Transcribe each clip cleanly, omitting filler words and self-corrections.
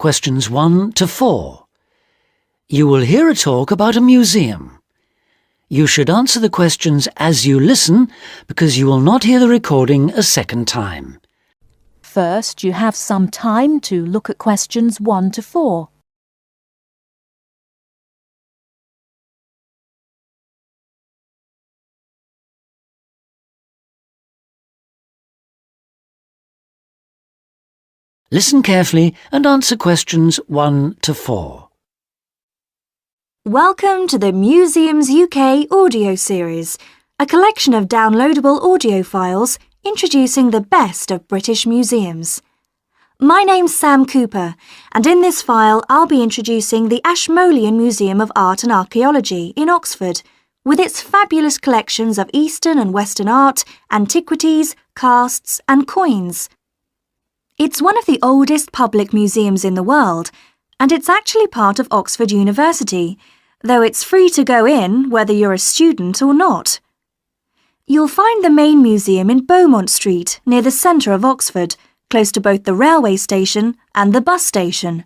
questions 1 to 4. You will hear a talk about a museum. You should answer the questions as you listen because you will not hear the recording a second time. First, you have some time to look at questions 1 to 4. Listen carefully and answer questions 1 to 4. Welcome to the Museums UK audio series, a collection of downloadable audio files introducing the best of British museums. My name's Sam Cooper, and in this file I'll be introducing the Ashmolean Museum of Art and Archaeology in Oxford, with its fabulous collections of Eastern and Western art, antiquities, casts and coins. It's one of the oldest public museums in the world, and it's actually part of Oxford University, though it's free to go in whether you're a student or not. You'll find the main museum in Beaumont Street, near the centre of Oxford, close to both the railway station and the bus station.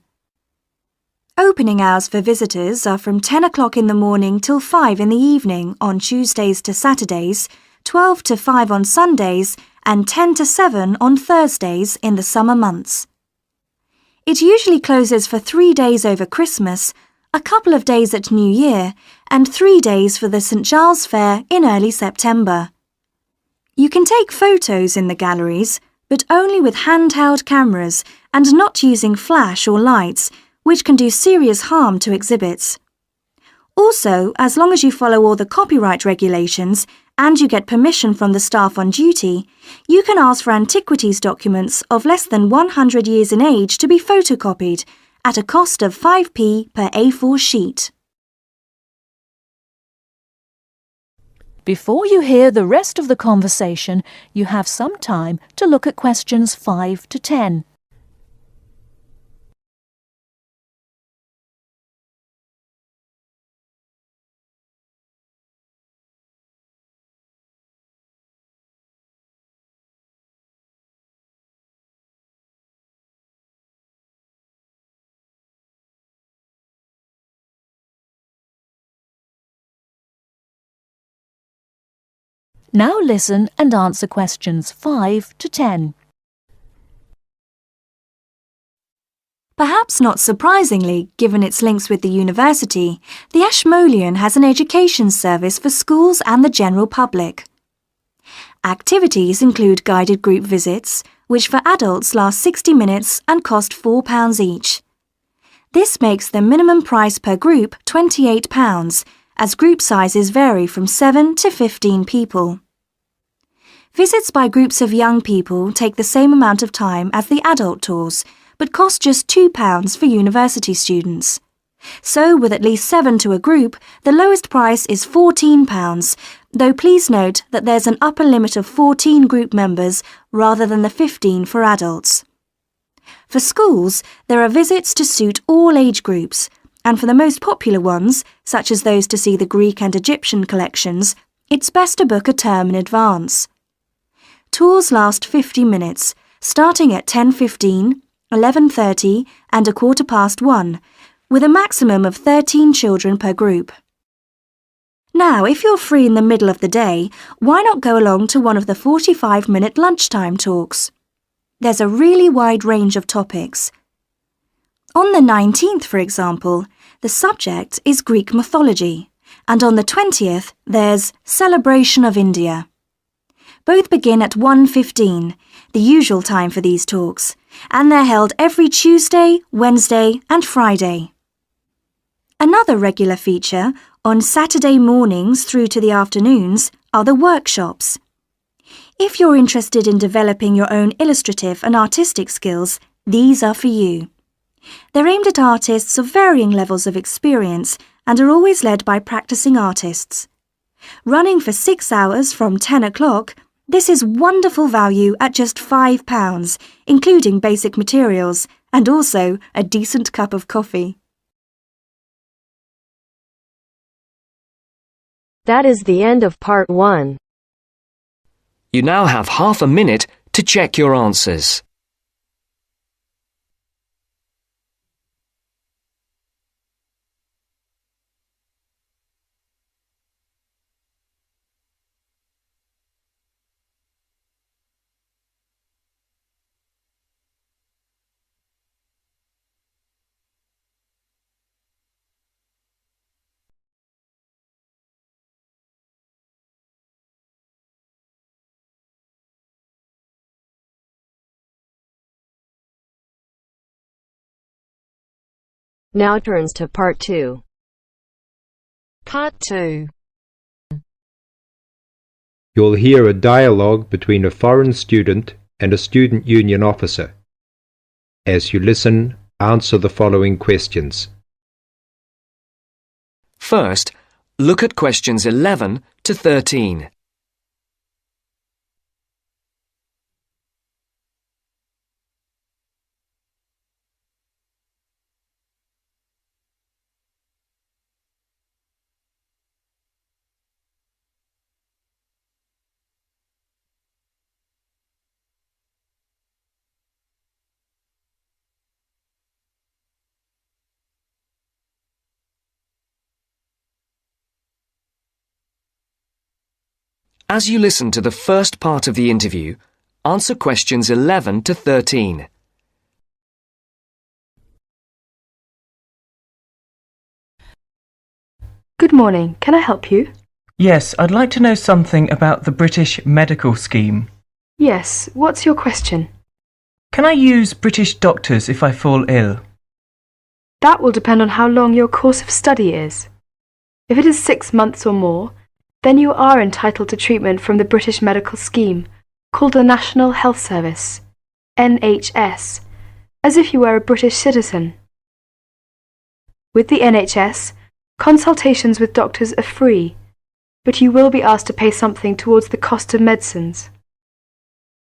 Opening hours for visitors are from 10 o'clock in the morning till 5 in the evening on Tuesdays to Saturdays, 12 to 5 on Sundays, and 10 to 7 on Thursdays in the summer months. It usually closes for 3 days over Christmas, a couple of days at New Year, and 3 days for the St Giles Fair in early September. You can take photos in the galleries, but only with handheld cameras and not using flash or lights, which can do serious harm to exhibits. Also, as long as you follow all the copyright regulations and you get permission from the staff on duty, you can ask for antiquities documents of less than 100 years in age to be photocopied at a cost of 5p per A4 sheet. Before you hear the rest of the conversation, you have some time to look at questions 5 to 10. Now listen and answer questions 5 to 10. Perhaps not surprisingly, given its links with the university, the Ashmolean has an education service for schools and the general public. Activities include guided group visits, which for adults last 60 minutes and cost £4 each. This makes the minimum price per group £28, as group sizes vary from 7 to 15 people. Visits by groups of young people take the same amount of time as the adult tours, but cost just £2 for university students. So, with at least 7 to a group, the lowest price is £14, though please note that there's an upper limit of 14 group members rather than the 15 for adults. For schools, there are visits to suit all age groups, and for the most popular ones, such as those to see the Greek and Egyptian collections, it's best to book a term in advance. Tours last 50 minutes, starting at 10:15, 11:30 and 1:15, with a maximum of 13 children per group. Now, if you're free in the middle of the day, why not go along to one of the 45-minute lunchtime talks? There's a really wide range of topics. On the 19th, for example, the subject is Greek mythology, and on the 20th, there's Celebration of India. Both begin at 1:15, the usual time for these talks, and they're held every Tuesday, Wednesday and Friday. Another regular feature, on Saturday mornings through to the afternoons, are the workshops. If you're interested in developing your own illustrative and artistic skills, these are for you. They're aimed at artists of varying levels of experience and are always led by practicing artists. Running for 6 hours from 10 o'clock, this is wonderful value at just £5, including basic materials, and also a decent cup of coffee. That is the end of part 1. You now have half a minute to check your answers. Now turns to Part 2. Part 2. You'll hear a dialogue between a foreign student and a student union officer. As you listen, answer the following questions. First, look at questions 11 to 13. As you listen to the first part of the interview, answer questions 11 to 13. Good morning. Can I help you? Yes, I'd like to know something about the British medical scheme. Yes. What's your question? Can I use British doctors if I fall ill? That will depend on how long your course of study is. If it is 6 months or more, then you are entitled to treatment from the British medical scheme, called the National Health Service, NHS, as if you were a British citizen. With the NHS, consultations with doctors are free, but you will be asked to pay something towards the cost of medicines.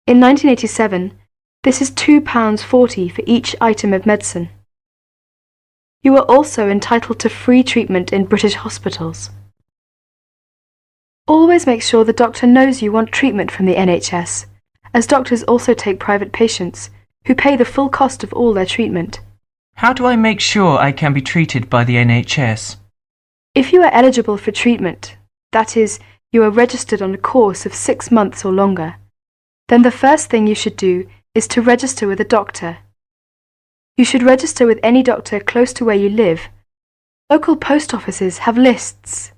In 1987, this is £2.40 for each item of medicine. You are also entitled to free treatment in British hospitals. Always make sure the doctor knows you want treatment from the NHS, as doctors also take private patients, who pay the full cost of all their treatment. How do I make sure I can be treated by the NHS? If you are eligible for treatment, that is, you are registered on a course of 6 months or longer, then the first thing you should do is to register with a doctor. You should register with any doctor close to where you live. Local post offices have lists.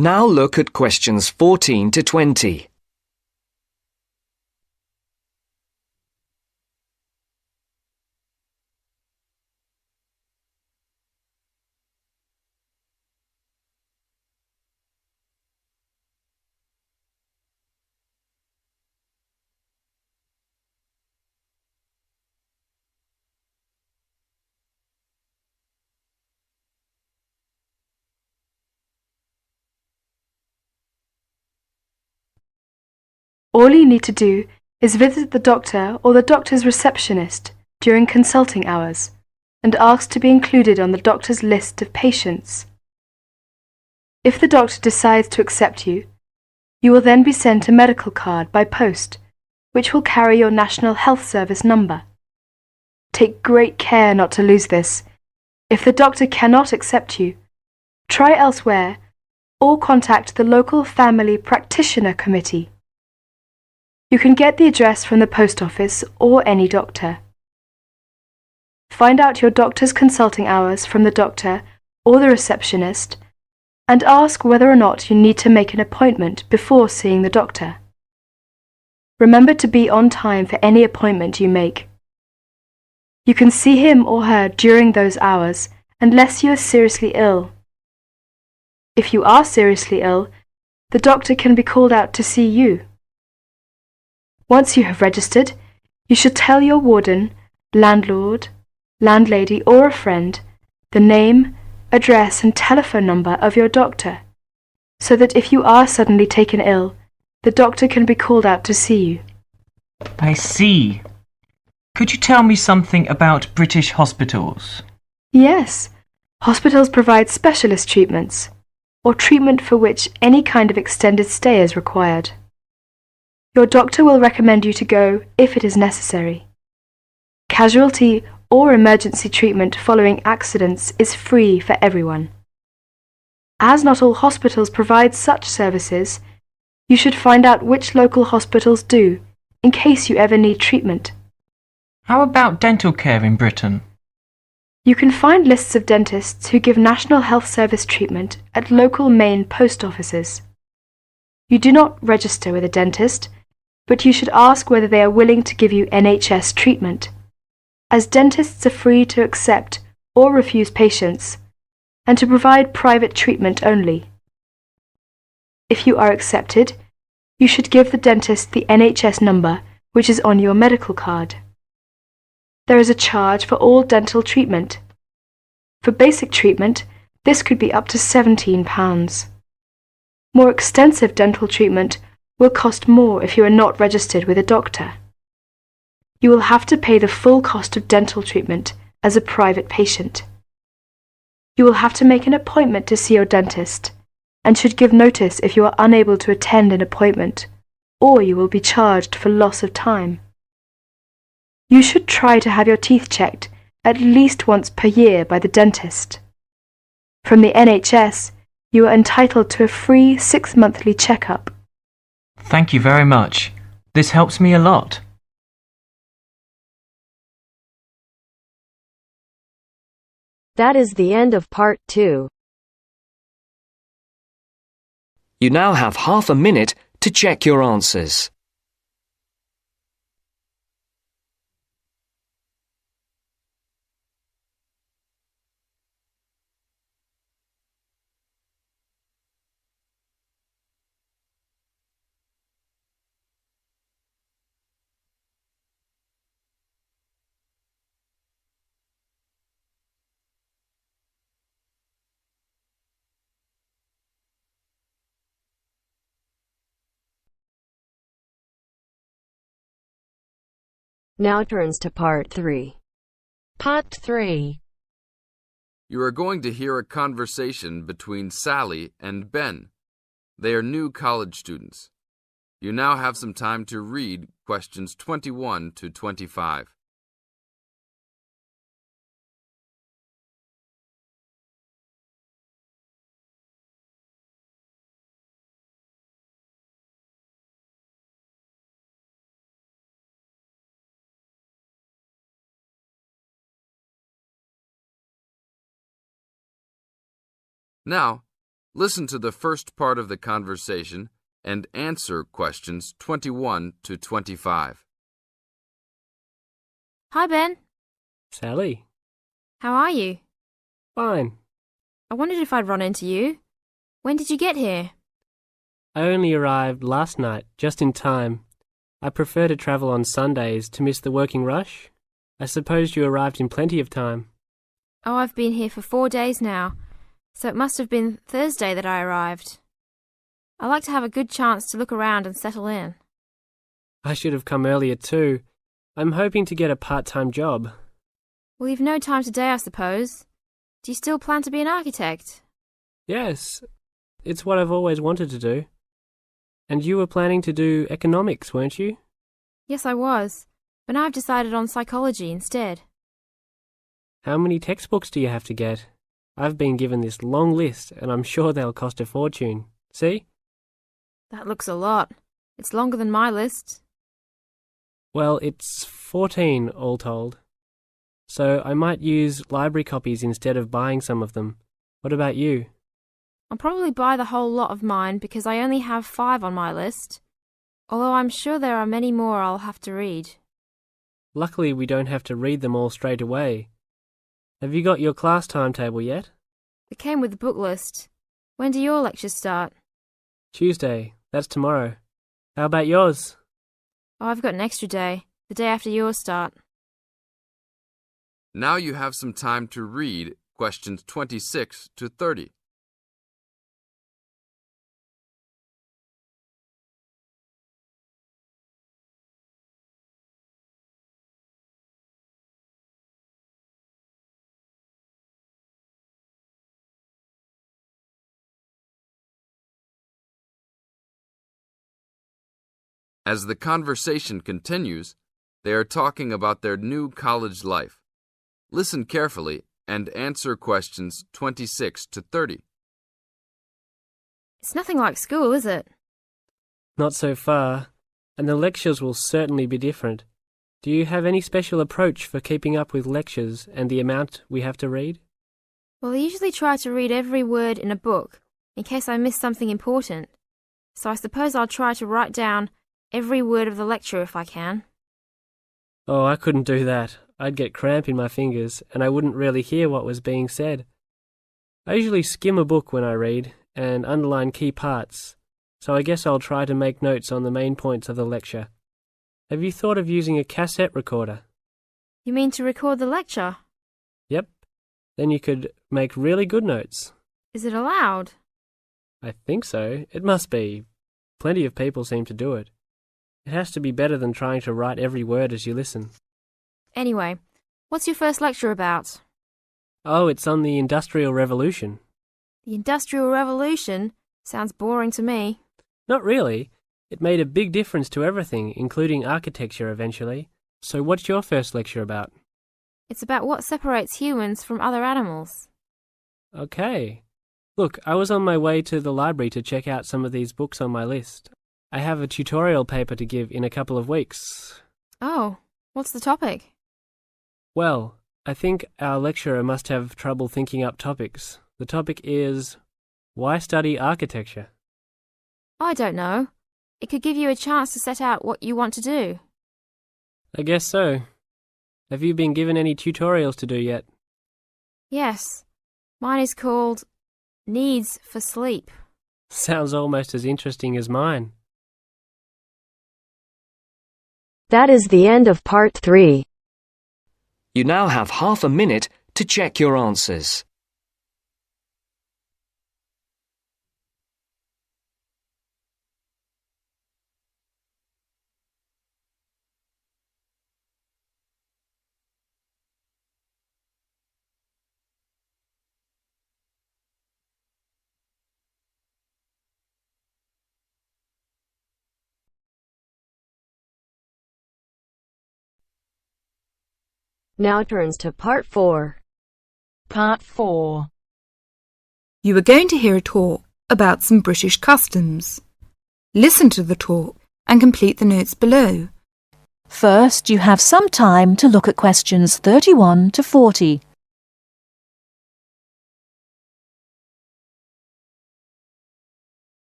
Now look at questions 14 to 20. All you need to do is visit the doctor or the doctor's receptionist during consulting hours and ask to be included on the doctor's list of patients. If the doctor decides to accept you, you will then be sent a medical card by post, which will carry your National Health Service number. Take great care not to lose this. If the doctor cannot accept you, try elsewhere or contact the local family practitioner committee. You can get the address from the post office or any doctor. Find out your doctor's consulting hours from the doctor or the receptionist and ask whether or not you need to make an appointment before seeing the doctor. Remember to be on time for any appointment you make. You can see him or her during those hours unless you are seriously ill. If you are seriously ill, the doctor can be called out to see you. Once you have registered, you should tell your warden, landlord, landlady or a friend the name, address and telephone number of your doctor, so that if you are suddenly taken ill, the doctor can be called out to see you. I see. Could you tell me something about British hospitals? Yes, hospitals provide specialist treatments, or treatment for which any kind of extended stay is required. Your doctor will recommend you to go if it is necessary. Casualty or emergency treatment following accidents is free for everyone. As not all hospitals provide such services, you should find out which local hospitals do, in case you ever need treatment. How about dental care in Britain? You can find lists of dentists who give National Health Service treatment at local main post offices. You do not register with a dentist, but you should ask whether they are willing to give you NHS treatment. as dentists are free to accept or refuse patients, and to provide private treatment only. If you are accepted, you should give the dentist the NHS number which is on your medical card. There is a charge for all dental treatment. For basic treatment, this could be up to £17. More extensive dental treatment will cost more if you are not registered with a doctor. You will have to pay the full cost of dental treatment as a private patient. You will have to make an appointment to see your dentist and should give notice if you are unable to attend an appointment, or you will be charged for loss of time. You should try to have your teeth checked at least once per year by the dentist. From the NHS, you are entitled to a free 6-monthly checkup. Thank you very much. This helps me a lot. That is the end of part 2. You now have half a minute to check your answers. Now turns to part 3. Part 3. You are going to hear a conversation between Sally and Ben. They are new college students. You now have some time to read questions 21 to 25. Now, listen to the first part of the conversation and answer questions 21 to 25. Hi, Ben. Sally. How are you? Fine. I wondered if I'd run into you. When did you get here? I only arrived last night, just in time. I prefer to travel on Sundays to miss the working rush. I suppose you arrived in plenty of time. Oh, I've been here for 4 days now, so it must have been Thursday that I arrived. I like to have a good chance to look around and settle in. I should have come earlier too. I'm hoping to get a part-time job. Well, you've no time today, I suppose. Do you still plan to be an architect? Yes, it's what I've always wanted to do. And you were planning to do economics, weren't you? Yes, I was, but now I've decided on psychology instead. How many textbooks do you have to get? I've been given this long list, and I'm sure they'll cost a fortune. See? That looks a lot. It's longer than my list. Well, it's 14 all told. So I might use library copies instead of buying some of them. What about you? I'll probably buy the whole lot of mine because I only have 5 on my list, although I'm sure there are many more I'll have to read. Luckily, we don't have to read them all straight away. Have you got your class timetable yet? It came with the book list. When do your lectures start? Tuesday. That's tomorrow. How about yours? Oh, I've got an extra day, the day after yours start. Now you have some time to read questions 26 to 30. As the conversation continues, they are talking about their new college life. Listen carefully and answer questions 26 to 30. It's nothing like school, is it? Not so far, and the lectures will certainly be different. Do you have any special approach for keeping up with lectures and the amount we have to read? Well, I usually try to read every word in a book, in case I miss something important. So I suppose I'll try to write down every word of the lecture if I can. Oh, I couldn't do that. I'd get cramp in my fingers and I wouldn't really hear what was being said. I usually skim a book when I read and underline key parts, so I guess I'll try to make notes on the main points of the lecture. Have you thought of using a cassette recorder? You mean to record the lecture? Yep. Then you could make really good notes. Is it allowed? I think so. It must be. Plenty of people seem to do it. It has to be better than trying to write every word as you listen. Anyway, what's your first lecture about? Oh, it's on the Industrial Revolution. The Industrial Revolution? Sounds boring to me. Not really. It made a big difference to everything, including architecture eventually. So what's your first lecture about? It's about what separates humans from other animals. Okay. Look, I was on my way to the library to check out some of these books on my list. I have a tutorial paper to give in a couple of weeks. Oh, what's the topic? Well, I think our lecturer must have trouble thinking up topics. The topic is, why study architecture? I don't know. It could give you a chance to set out what you want to do. I guess so. Have you been given any tutorials to do yet? Yes. Mine is called Needs for Sleep. Sounds almost as interesting as mine. That is the end of part 3. You now have half a minute to check your answers. Now turns to part 4. Part 4. You are going to hear a talk about some British customs. Listen to the talk and complete the notes below. First, you have some time to look at questions 31 to 40.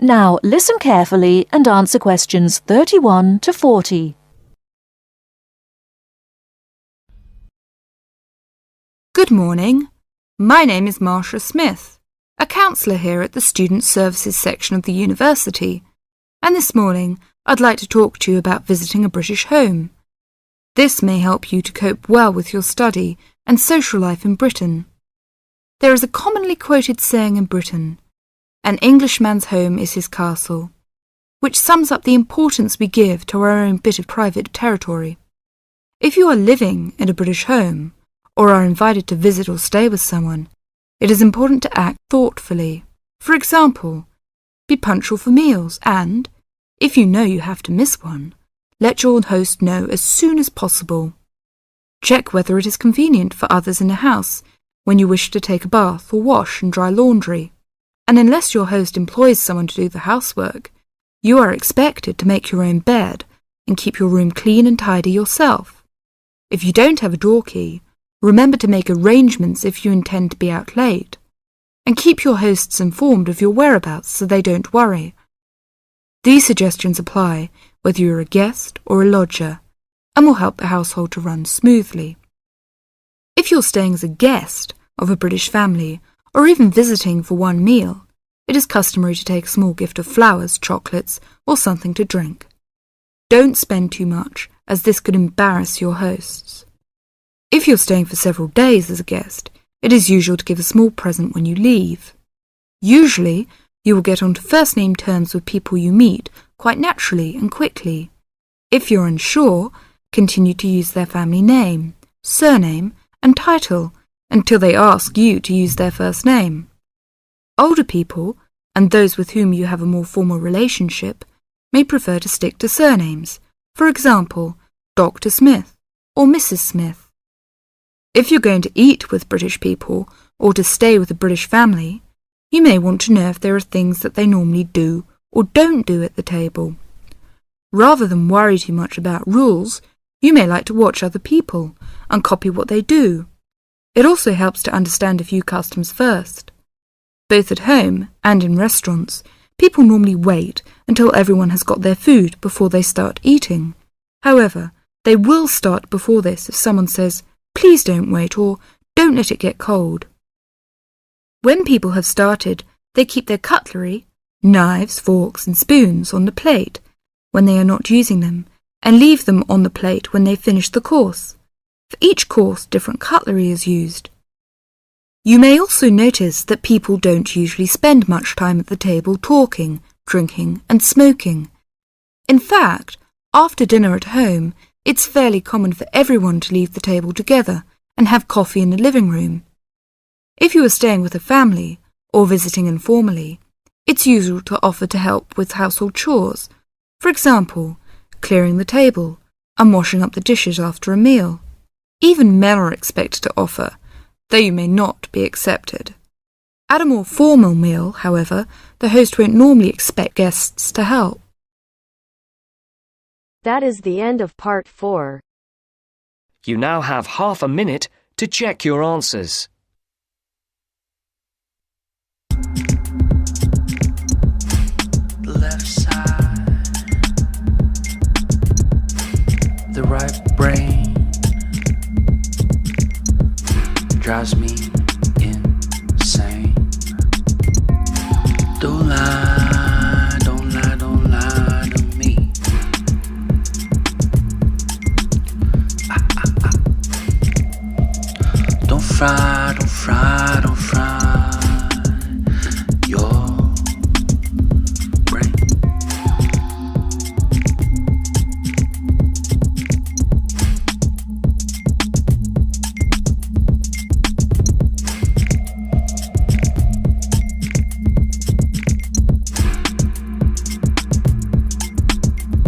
Now listen carefully and answer questions 31 to 40. Good morning. My name is Marcia Smith, a counsellor here at the Student Services section of the university, and this morning I'd like to talk to you about visiting a British home. This may help you to cope well with your study and social life in Britain. There is a commonly quoted saying in Britain, "An Englishman's home is his castle," which sums up the importance we give to our own bit of private territory. If you are living in a British home, or are invited to visit or stay with someone, it is important to act thoughtfully. For example, be punctual for meals and, if you know you have to miss one, let your host know as soon as possible. Check whether it is convenient for others in the house when you wish to take a bath or wash and dry laundry. And unless your host employs someone to do the housework, you are expected to make your own bed and keep your room clean and tidy yourself. If you don't have a door key, remember to make arrangements if you intend to be out late, and keep your hosts informed of your whereabouts so they don't worry. These suggestions apply whether you're a guest or a lodger, and will help the household to run smoothly. If you're staying as a guest of a British family, or even visiting for one meal, it is customary to take a small gift of flowers, chocolates, or something to drink. Don't spend too much, as this could embarrass your hosts. If you're staying for several days as a guest, it is usual to give a small present when you leave. Usually, you will get onto first-name terms with people you meet quite naturally and quickly. If you're unsure, continue to use their family name, surname, and title until they ask you to use their first name. Older people, and those with whom you have a more formal relationship, may prefer to stick to surnames, for example, Dr. Smith or Mrs. Smith. If you're going to eat with British people or to stay with a British family, you may want to know if there are things that they normally do or don't do at the table. Rather than worry too much about rules, you may like to watch other people and copy what they do. It also helps to understand a few customs first. Both at home and in restaurants, people normally wait until everyone has got their food before they start eating. However, they will start before this if someone says, "Please don't wait," or "Don't let it get cold." When people have started, they keep their cutlery, knives, forks and spoons on the plate when they are not using them, and leave them on the plate when they finish the course. For each course, different cutlery is used. You may also notice that people don't usually spend much time at the table talking, drinking and smoking. In fact, after dinner at home, it's fairly common for everyone to leave the table together and have coffee in the living room. If you are staying with a family or visiting informally, it's usual to offer to help with household chores, for example, clearing the table and washing up the dishes after a meal. Even men are expected to offer, though you may not be accepted. At a more formal meal, however, the host won't normally expect guests to help. That is the end of part 4. You now have half a minute to check your answers. The left side, the right brain drives me insane. Don't lie, don't lie, don't lie to me. Don't fry